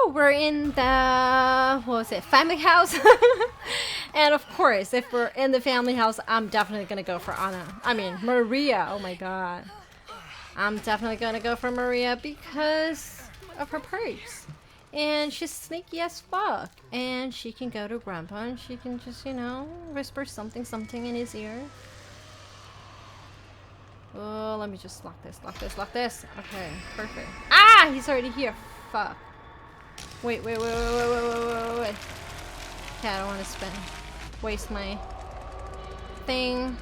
we're in the, what was it, family house? And of course, if we're in the family house, I'm definitely gonna go for Anna. I mean, Maria, oh my god. I'm definitely gonna go for Maria because of her perks. And she's sneaky as fuck. And she can go to Grandpa and she can just, you know, whisper something in his ear. Oh, let me just lock this. Okay, perfect. Ah, he's already here. Fuck. Wait. Okay, I don't want to waste my thing.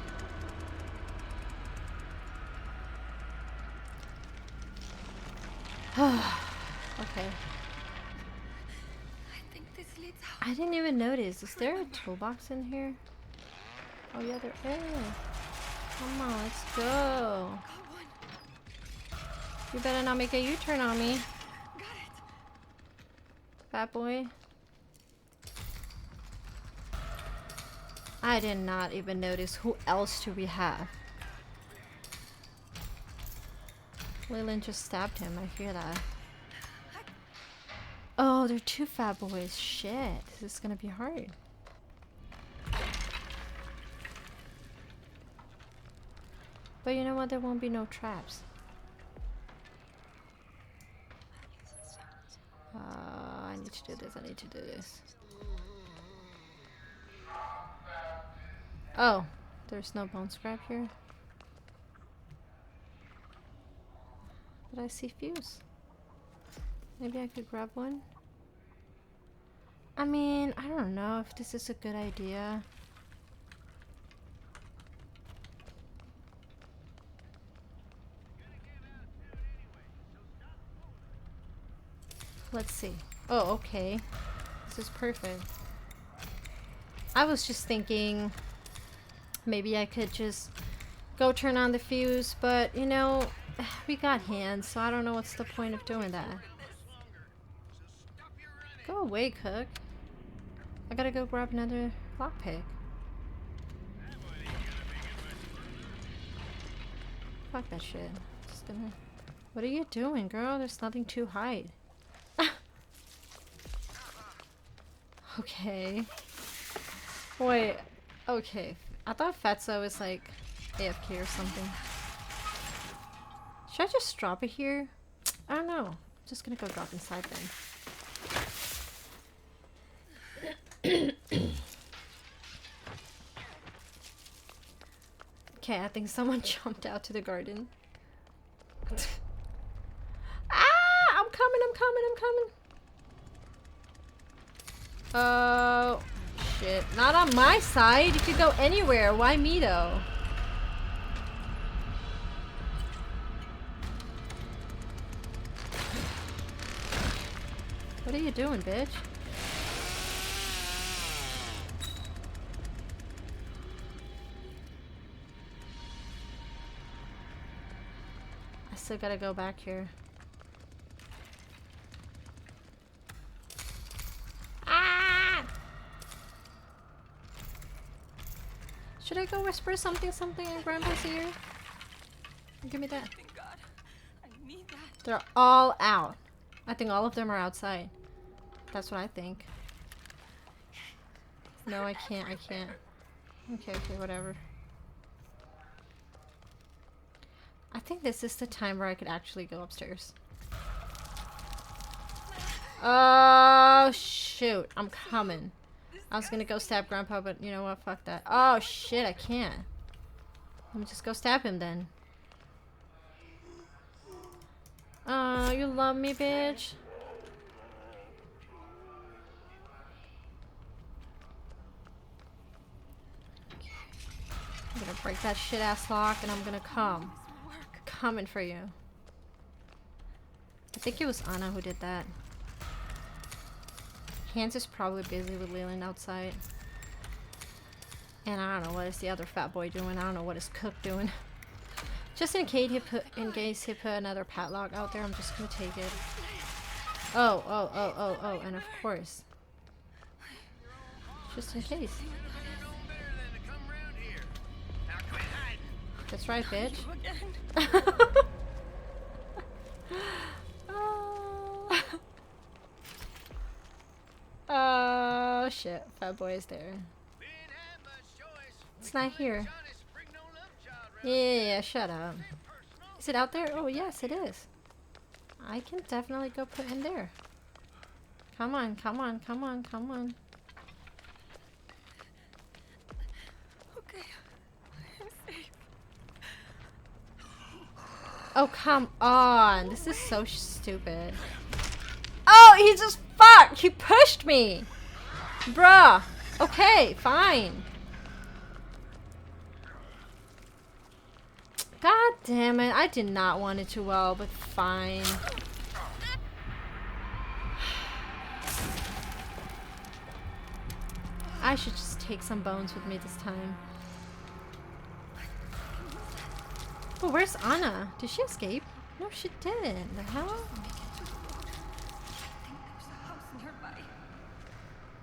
Okay. I didn't even notice. Is there a toolbox in here? Oh yeah, there is. Come on, let's go. You better not make a U-turn on me. Fat boy. I did not even notice who else do we have. Lelan just stabbed him, I hear that. Oh, they're two fat boys. Shit, this is gonna be hard. But you know what? There won't be no traps. I need to do this. Oh, there's no bone scrap here. But I see fuse. Maybe I could grab one. I mean, I don't know if this is a good idea. Let's see. Oh, okay. This is perfect. I was just thinking maybe I could just go turn on the fuse, but you know, we got hands, so I don't know what's the point of doing that. Go away, Cook. I gotta go grab another lockpick. Fuck that shit. Just gonna... What are you doing, girl? There's nothing to hide. Okay. Wait. Okay. I thought Fatso was like AFK or something. Should I just drop it here? I don't know. I'm just gonna go drop inside then. Okay, I think someone jumped out to the garden. Ah! I'm coming. Oh, shit. Not on my side. You could go anywhere. Why me, though? What are you doing, bitch? I still gotta go back here. Should I go whisper something in Grandpa's ear? Give me that. Thank God. I need that. They're all out. I think all of them are outside. That's what I think. No, I can't. Okay, whatever. I think this is the time where I could actually go upstairs. Oh, shoot. I'm coming. I was gonna go stab Grandpa, but you know what? Fuck that. Oh shit, I can't. Let me just go stab him then. Oh, you love me, bitch. I'm gonna break that shit ass lock and I'm gonna come. Coming for you. I think it was Anna who did that. Hans is probably busy with Lelan outside. And I don't know what is the other fat boy doing. I don't know what is Cook doing. Just in case he put another padlock out there, I'm just gonna take it. Oh, and of course. Just in case. That's right, bitch. shit, Fat Boy is there. It's not here. Yeah, shut up. Is it out there? Oh, yes, it is. I can definitely go put him there. Come on, come on, come on, come on. Okay, I'm safe. Oh, come on. This is so stupid. Oh, he just fuck. He pushed me. Bruh. Okay, fine. God damn it. I did not want it too well, but fine. I should just take some bones with me this time. Oh, where's Anna? Did she escape? No, she didn't. The hell?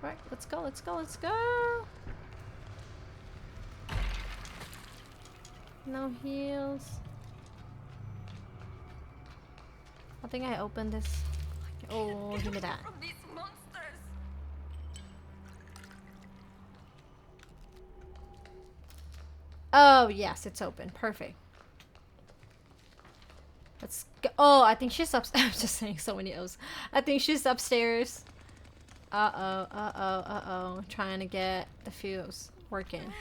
Right, let's go, let's go, let's go! No heals. I think I opened this. Oh, give me that. Oh, yes, it's open. Perfect. Let's go. Oh, I think she's upstairs. I'm just saying so many O's. I think she's upstairs. Uh-oh, uh-oh, uh-oh. Trying to get the fuse working.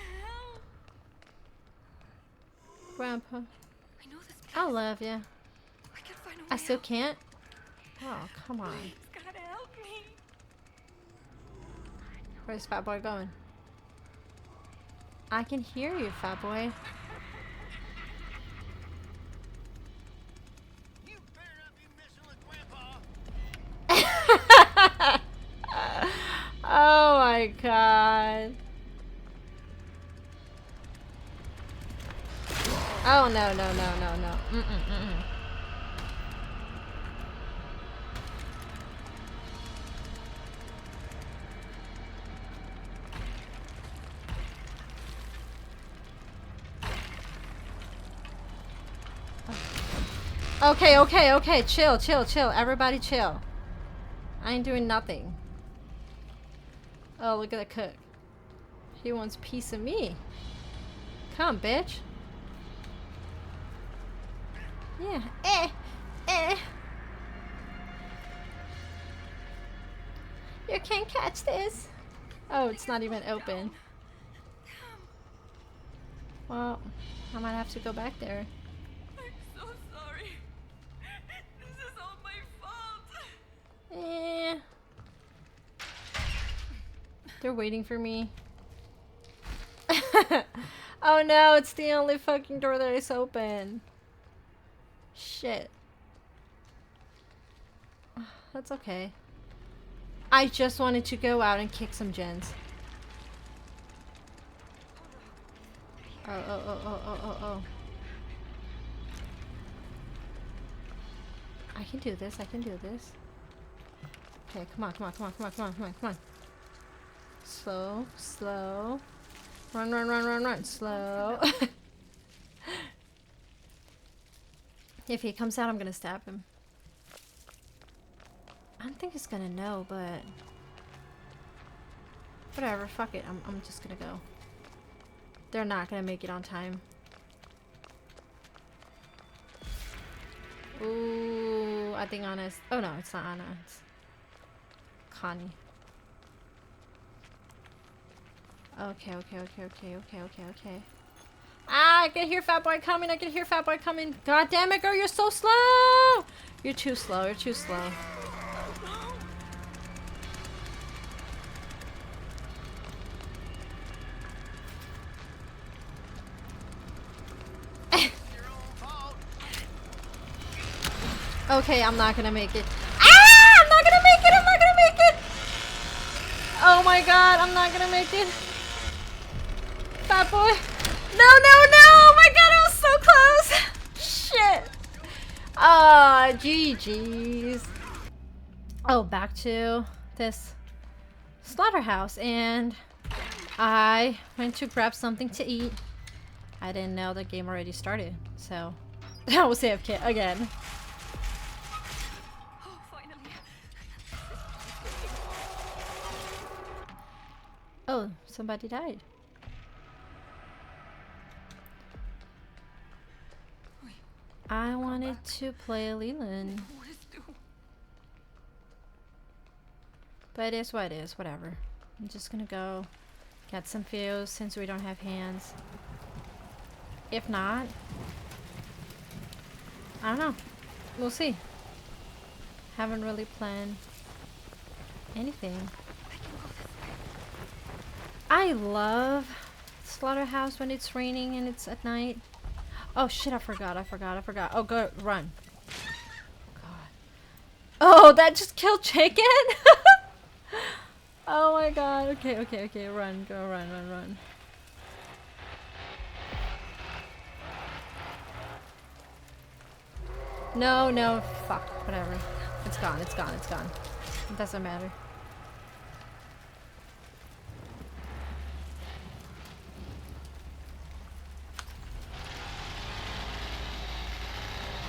Grandpa. I know this place. I love you. I can find a way I still out. can't? Oh, come on. Please, gotta help me. Where's Fat Boy going? I can hear you, Fat Boy. You better not be messing with Grandpa. Oh my god. Oh no, no, no, no, no. Mm-mm. Okay, okay, okay. Chill, chill, chill. Everybody chill. I ain't doing nothing. Oh, look at the cook. He wants a piece of me. Come, bitch. Yeah. Eh. You can't catch this. Oh, it's not even open. Well, I might have to go back there. I'm so sorry. This is all my fault. Eh. They're waiting for me. Oh no, it's the only fucking door that is open. Shit. That's okay. I just wanted to go out and kick some gens. Oh. I can do this, I can do this. Okay, come on. Slow. Run. Slow. If he comes out, I'm gonna stab him. I don't think he's gonna know, but whatever, fuck it. I'm just gonna go. They're not gonna make it on time. Ooh, I think Anna's. Oh no, it's not Anna. It's Connie. Okay. Ah, I can hear Fat Boy coming. God damn it, girl, you're so slow. You're too slow. Okay, I'm not gonna make it. Ah! I'm not gonna make it! Oh my god, I'm not gonna make it. Fat Boy. No! Oh my god, I was so close! Shit. Ah, GG's. Oh, back to this slaughterhouse, and I went to grab something to eat. I didn't know the game already started, so I was AFK again. somebody died. Wait, I wanted to play Lelan. what is do? But it is what it is, whatever. I'm just gonna go get some fuse since we don't have hands. If not, I don't know. We'll see. Haven't really planned anything. I can go this way. I love Slaughterhouse when it's raining and it's at night. Oh shit, I forgot. Oh, go, run. God. Oh, that just killed chicken? Oh my god. Okay. Run, go, run. No, fuck, whatever. It's gone. It doesn't matter.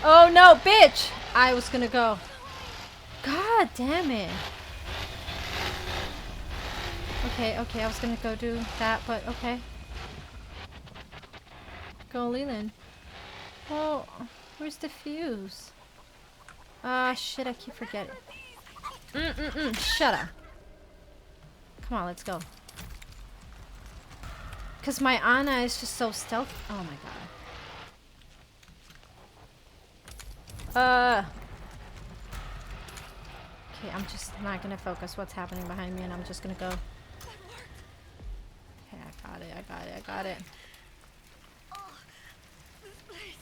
Oh no, bitch! I was gonna go. God damn it. Okay, I was gonna go do that, but okay. Go, Lelan. Oh, where's the fuse? Ah, shit, I keep forgetting. Shut up. Come on, let's go. Because my Anna is just so stealthy. Oh my god. Okay, I'm just not gonna focus what's happening behind me and I'm just gonna go. Okay, I got it. Oh, this place.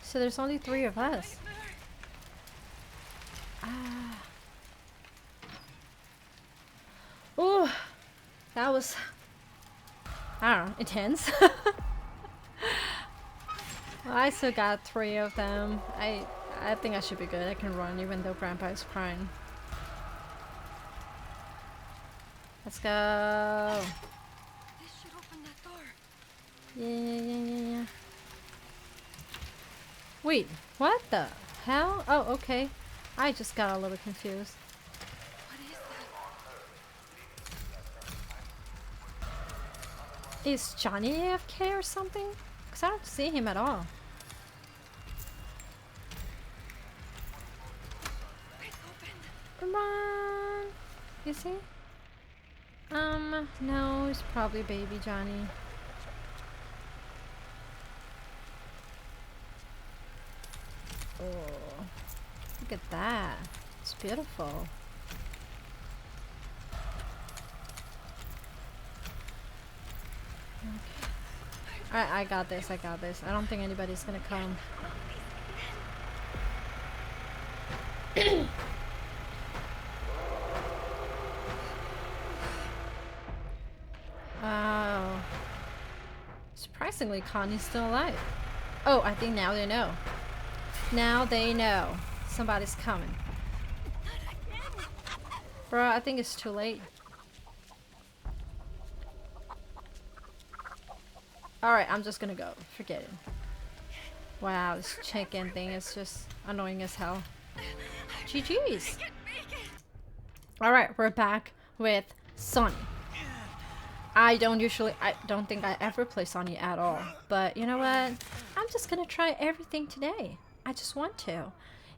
So there's only 3 of us. Ooh, that was, I don't know, intense. Well, I still got 3 of them. I think I should be good. I can run even though Grandpa is crying. Let's go. This should open that door. Yeah. Wait, what the hell? Oh, okay. I just got a little confused. What is that? Is Johnny AFK or something? Because I don't see him at all. It's opened. Come on. Is he? No, it's probably baby Johnny. Oh, look at that. It's beautiful. Okay. Alright, I got this. I don't think anybody's gonna come. Oh. Surprisingly, Connie's still alive. Oh, I think now they know. Now they know. Somebody's coming. Bro, I think it's too late. Alright, I'm just gonna go. Forget it. Wow, this chicken thing is just annoying as hell. GG's. Alright, we're back with Sonny. I don't think I ever play Sonny at all. But you know what? I'm just gonna try everything today. I just want to.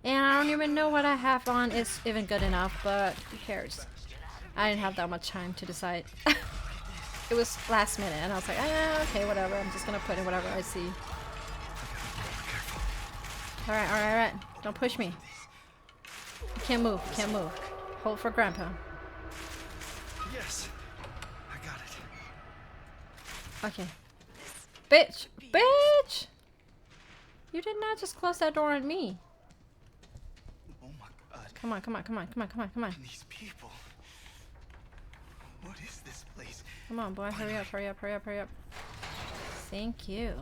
And I don't even know what I have on is even good enough, but who cares? I didn't have that much time to decide. It was last minute and I was like, okay, whatever. I'm just gonna put in whatever I see. Alright. Don't push me. You can't move. Hold for Grandpa. Yes, I got it. Okay. Bitch! You did not just close that door on me. Oh my god. Come on. These people. What is this place? Come on, boy. Hurry up. Thank you.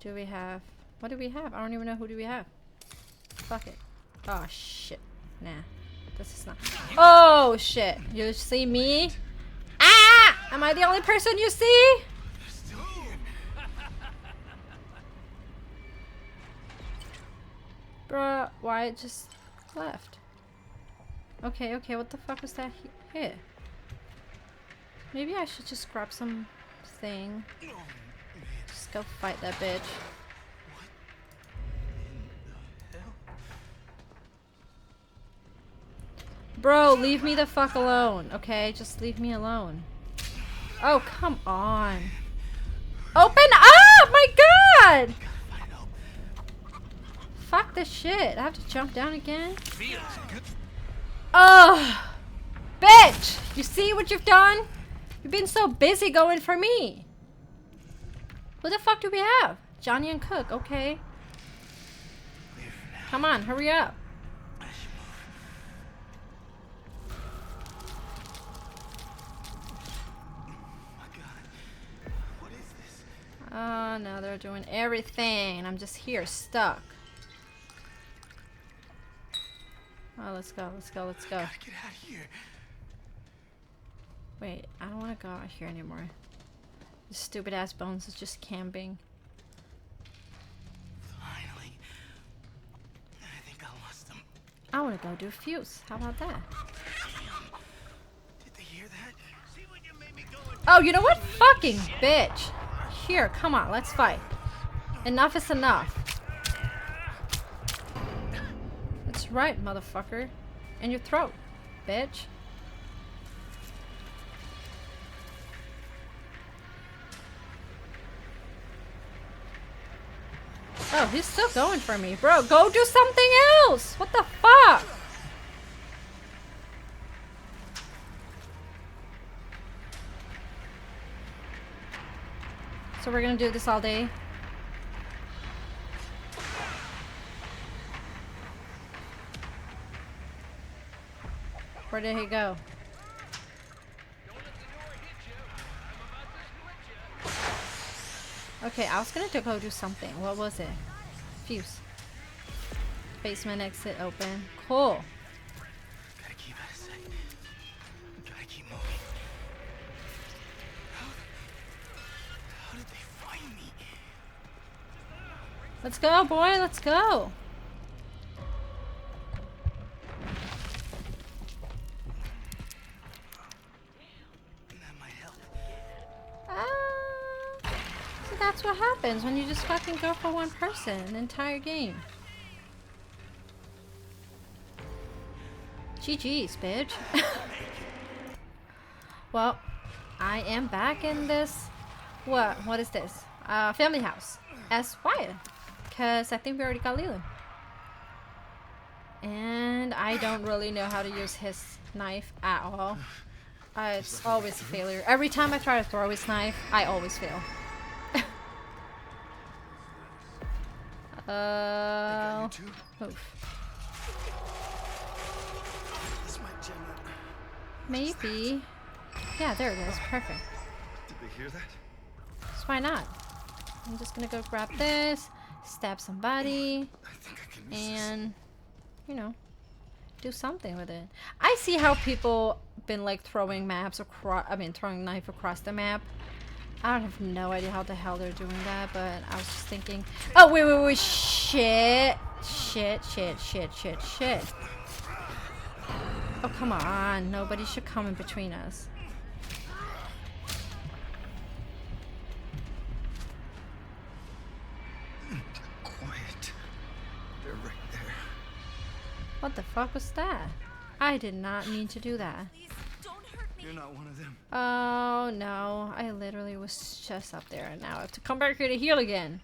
Do we have... What do we have? I don't even know who do we have. Fuck it. Oh, shit. Nah. This is not... Oh, shit. You see me? Ah! Am I the only person you see? They're still here. Bruh, why it just left? Okay, what the fuck was that here? Maybe I should just grab some thing. Just go fight that bitch. Bro, leave me the fuck alone, okay? Just leave me alone. Oh, come on. Open up! My god! Fuck this shit. I have to jump down again? Oh! Bitch! You see what you've done? You've been so busy going for me. Who the fuck do we have? Johnny and Cook, okay. Come on, hurry up. Oh no, they're doing everything. I'm just here, stuck. Oh, let's go, let's go, let's go. Gotta get out of here. Wait, I don't want to go out here anymore. This stupid ass Bones is just camping. Finally. I think I lost them. I want to go do a fuse. How about that? Damn. Did they hear that? See what you made me go and Oh, you know what? Fucking bitch. Here, come on, let's fight. Enough is enough. That's right, motherfucker. In your throat, bitch. Oh, he's still going for me. Bro, go do something else! What the fuck? So we're gonna do this all day? Where did he go? Okay, I was gonna go do something. What was it? Fuse. Basement exit open. Cool. gotta keep out of sight. Gotta keep moving. How did they find me? Let's go, boy. Let's go. That might help. So that's what happens when you just fucking go for one person an entire game. GG's, bitch. Well, I am back in this. What is this? Family house. As Wyatt. Because I think we already got Lelan. And I don't really know how to use his knife at all. It's always a failure. Every time I try to throw his knife, I always fail. Got you too? Oof. This might jam up. Maybe. Yeah, there it is. Perfect. Did they hear that? So why not? I'm just gonna go grab this, stab somebody, I think I can use and, you know, do something with it. I see how people been like throwing maps across, throwing knife across the map. I don't have no idea how the hell they're doing that, but I was just thinking, oh, wait, shit. Oh, come on. Nobody should come in between us. Quiet. They're right there. What the fuck was that? I did not mean to do that. Please, don't hurt me. You're not one of them. Oh no, I literally was just up there and now I have to come back here to heal again.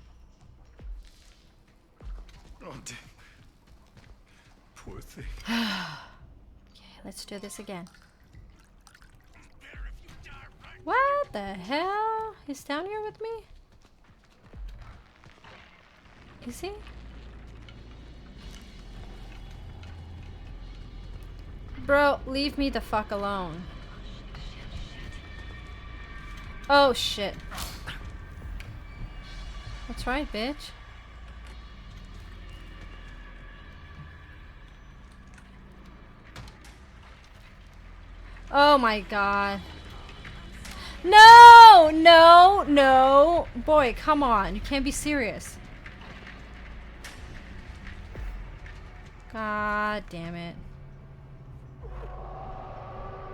Oh, damn. Poor thing. Okay, let's do this again. Better if you die right. What the hell? He's down here with me? Is he? Bro, leave me the fuck alone. Oh shit. That's right, bitch. Oh my god. No! No! No! Boy, come on. You can't be serious. God damn it.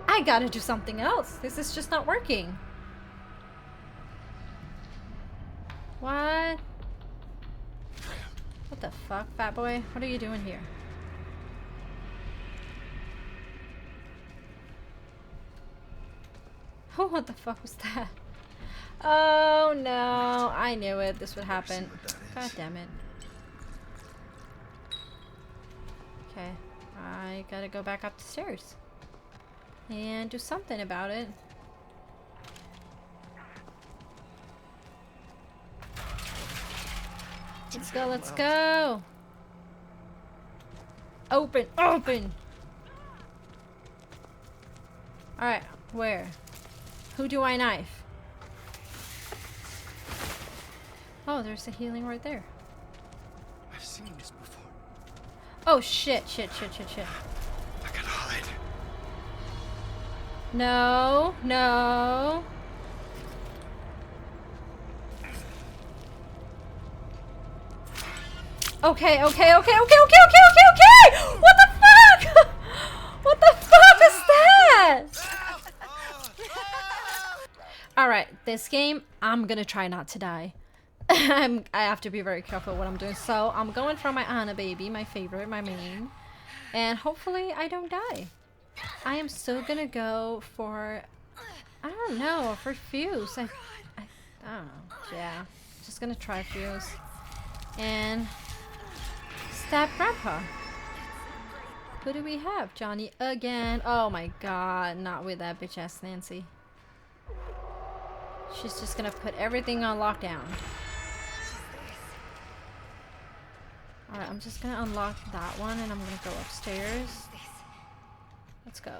I I gotta do something else. This is just not working. What? What the fuck, fat boy? What are you doing here? Oh, what the fuck was that? Oh no, I knew it. This would happen. God damn it. Okay, I gotta go back up the stairs and do something about it. Let's go, let's go! Open, open! Alright, where? Who do I knife? Oh, there's a healing right there. I've seen this before. Oh shit, shit, shit, shit, shit. I gotta hide. No, no. Okay, okay, okay, okay, okay, okay, okay, okay! What the fuck? What the fuck is that? Alright, this game, I'm gonna try not to die. I have to be very careful what I'm doing. So, I'm going for my Anna baby, my favorite, my main. And hopefully I don't die. I am still gonna go for, I don't know, for Fuse. I don't know. Yeah, just gonna try Fuse. And stab Grandpa. Who do we have? Johnny again. Oh my god, not with that bitch ass Nancy. She's just gonna put everything on lockdown. Alright, I'm just gonna unlock that one and I'm gonna go upstairs. Let's go.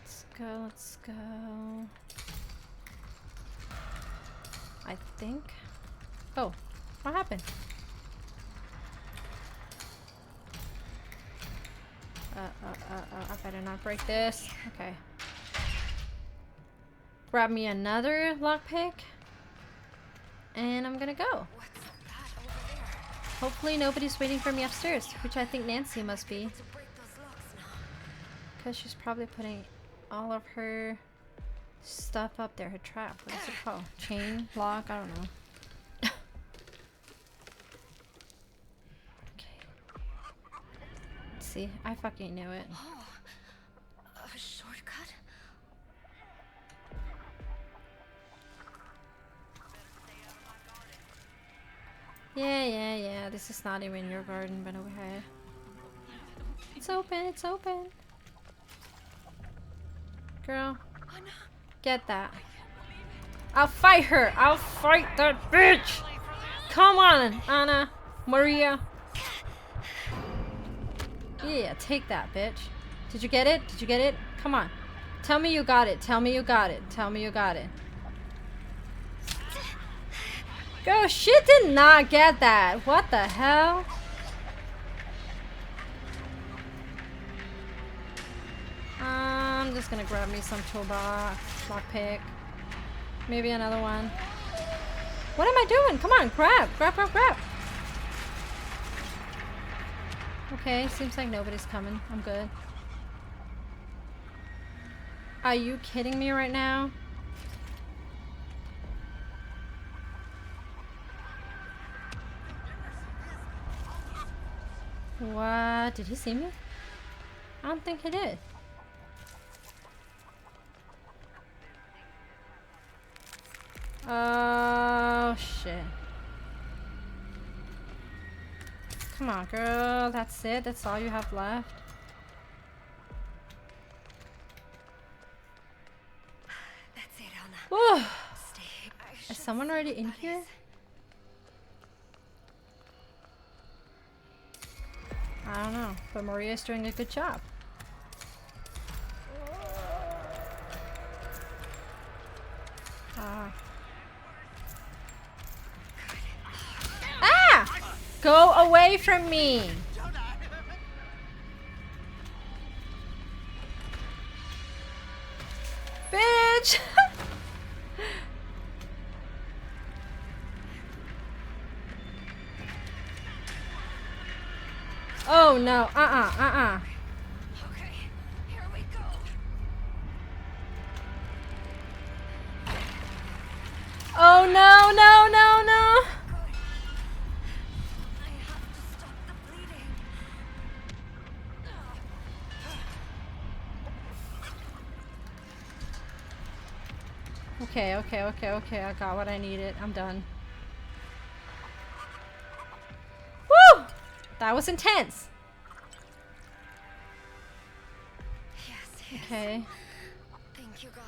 Let's go, let's go. I think. Oh, what happened? I better not break this. Okay. Grab me another lockpick. And I'm gonna go. Hopefully nobody's waiting for me upstairs, which I think Nancy must be. Because she's probably putting all of her stuff up there. Her trap. What is it called? Chain? Lock? I don't know. Okay. Let's see. I fucking knew it. Oh, a shortcut? Yeah. This is not even your garden, but okay. It's open, it's open. Girl, get that. I'll fight her. I'll fight that bitch. Come on, Anna, Maria. Yeah, take that, bitch. Did you get it? Did you get it? Come on. Tell me you got it. Tell me you got it. Tell me you got it. Girl, she did not get that. What the hell? I'm just gonna grab me some toolbox, lockpick, maybe another one. What am I doing? Come on, grab. Okay, seems like nobody's coming. I'm good. Are you kidding me right now? What? Did he see me? I don't think he did. Oh, shit. Come on, girl. That's it? That's all you have left? That's it, Anna. Whew. Stay. Is someone already in here? I don't know, but Maria's doing a good job. Ah! Go away from me! Bitch! Oh no, Okay, here Oh no, no, no, no! I have to stop the bleeding. Okay, okay, okay, okay. I got what I needed. I'm done. Woo! That was intense. Yes, yes. Okay. Thank you, God.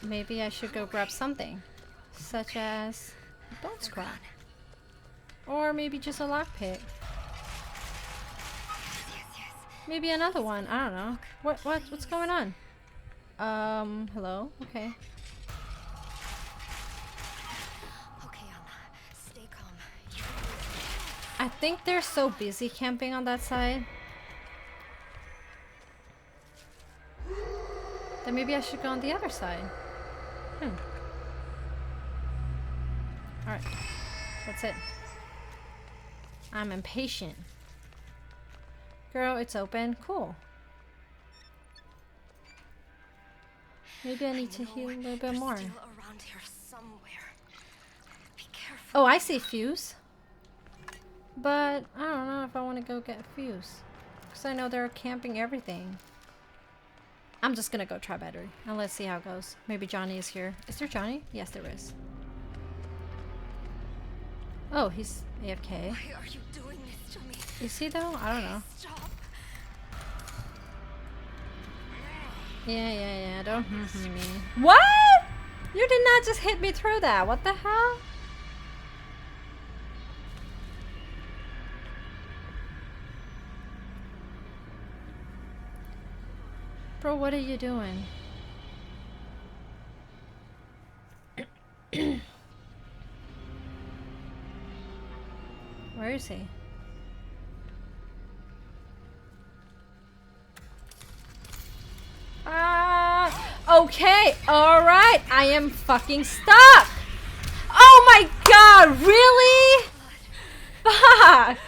Maybe I should go grab something. Such as a bone scrap. Or maybe just a lockpick. Yes, yes. Maybe another one. I don't know. What's going on? Hello? Okay. Okay, Anna. Stay calm. I think they're so busy camping on that side. Then maybe I should go on the other side. Alright. That's it. I'm impatient. Girl, it's open. Cool. Maybe I need to heal a little bit more. Still around here somewhere. Be careful. Oh, I see Fuse. But I don't know if I want to go get Fuse. Because I know they're camping everything. I'm just gonna go try battery. And let's see how it goes. Maybe Johnny is here. Is there Johnny? Yes, there is. Oh, he's AFK. Why are you doing this to me? Is he though? I don't know. Stop. Yeah. Don't me. What? You did not just hit me through that. What the hell? Bro, what are you doing? Where is he? Okay, alright, I am fucking stuck! Oh my god, really? Fuck!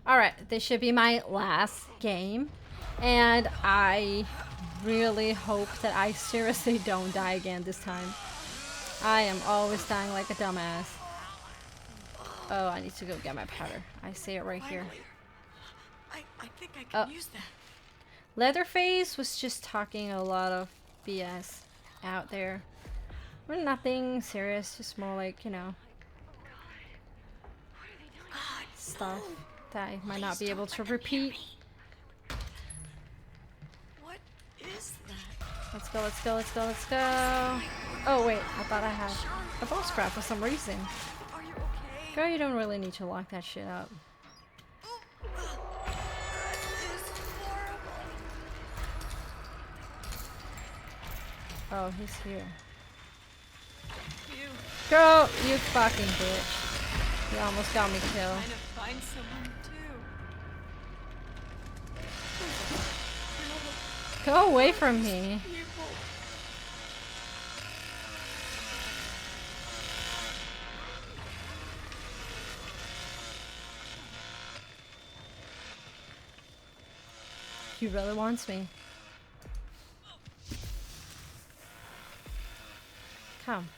Alright, this should be my last game. And I really hope that I seriously don't die again this time. I am always dying like a dumbass. Oh, I need to go get my powder. I see it right here. I think I can Oh. use that. Leatherface was just talking a lot of BS out there. Well, nothing serious, just more like, you know, stuff that I might not be able to repeat. What is that? Let's go, let's go, let's go, let's go. Oh wait, I thought I had a bone scrap for some reason. Are you okay? Girl, you don't really need to lock that shit up. That is horrible. Oh, he's here. You Girl, you fucking bitch. You almost got me killed. trying to find someone too. Go away from me. People. He really wants me. Come.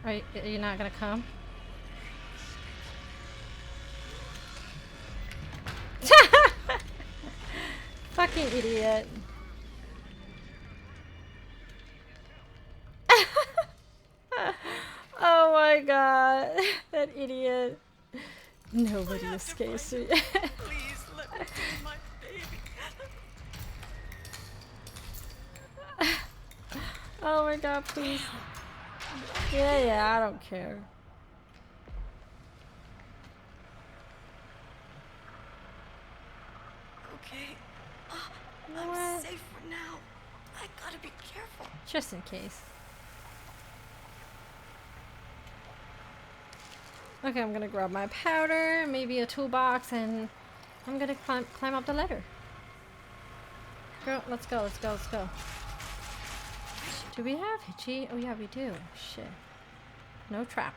Are you not gonna come? Fucking idiot. Oh my god. That idiot. Nobody escapes me. Please let me see my baby. Oh my god, please. Yeah, I don't care. Okay. What? I'm safe for now. I gotta be careful. Just in case. Okay, I'm gonna grab my powder, maybe a toolbox, and I'm gonna climb up the ladder. Girl, let's go, let's go, let's go. Do we have Hitchy? Oh yeah, we do. Shit. No trap.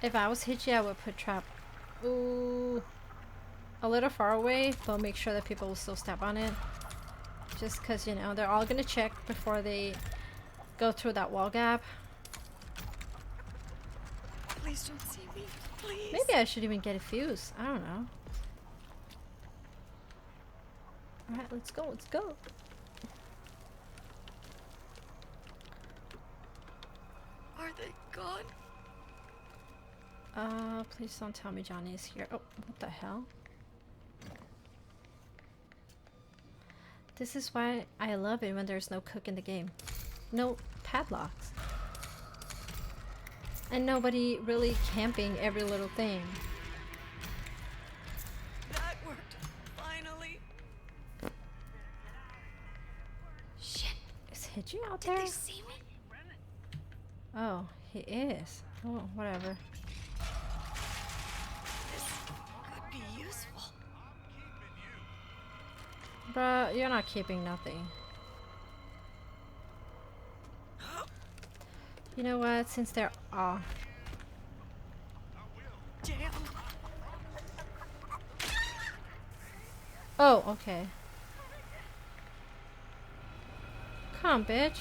If I was Hitchy, I would put trap. Ooh. a little far away, but make sure that people will still step on it. Just because, you know, they're all gonna check before they go through that wall gap. Please don't see me. Please. Maybe I should even get a fuse. I don't know. Alright, let's go, let's go. Are they gone? Please don't tell me Johnny is here. Oh, what the hell? This is why I love it when there's no cook in the game. No padlocks. And nobody really camping every little thing. That worked. Finally. Shit. Is Hiji out Did there? they see me? Oh, he is. Oh, whatever. This could be useful. Bruh, you're not keeping nothing. You know what? Since they're all... Damn. Oh, okay. Come on, bitch.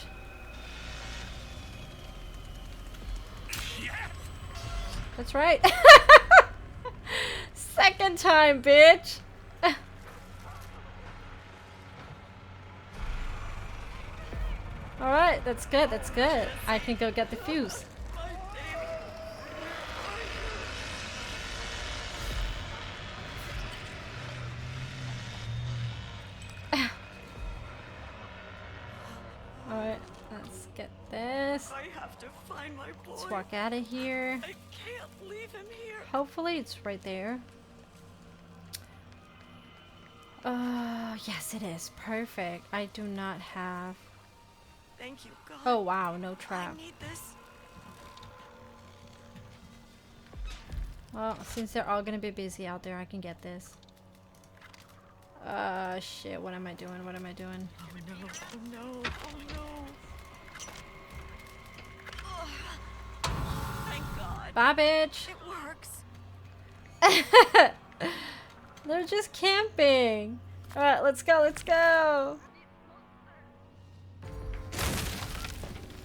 That's right. Second time, bitch. Alright, that's good, that's good. I can go get the fuse. Alright, let's get this. I have to find my boy. Let's walk out of here. I can't leave him here. Hopefully it's right there. Yes it is. Perfect. I do not have... Thank you, God. Oh wow, no trap. I need this. Well, since they're all gonna be busy out there, I can get this. Shit, what am I doing? What am I doing? Oh no, oh no, oh no. Thank God. Bye, bitch! It works. They're just camping! Alright, let's go, let's go!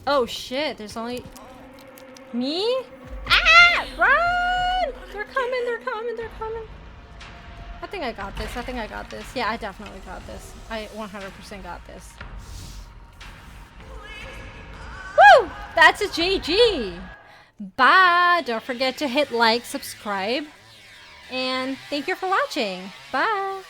Oh shit, there's only... Me? Ah! Run! They're coming, they're coming, they're coming. I think I got this, I think I got this. Yeah, I definitely got this. I 100% got this. Woo! That's a GG! Bye! Don't forget to hit like, subscribe, and thank you for watching. Bye!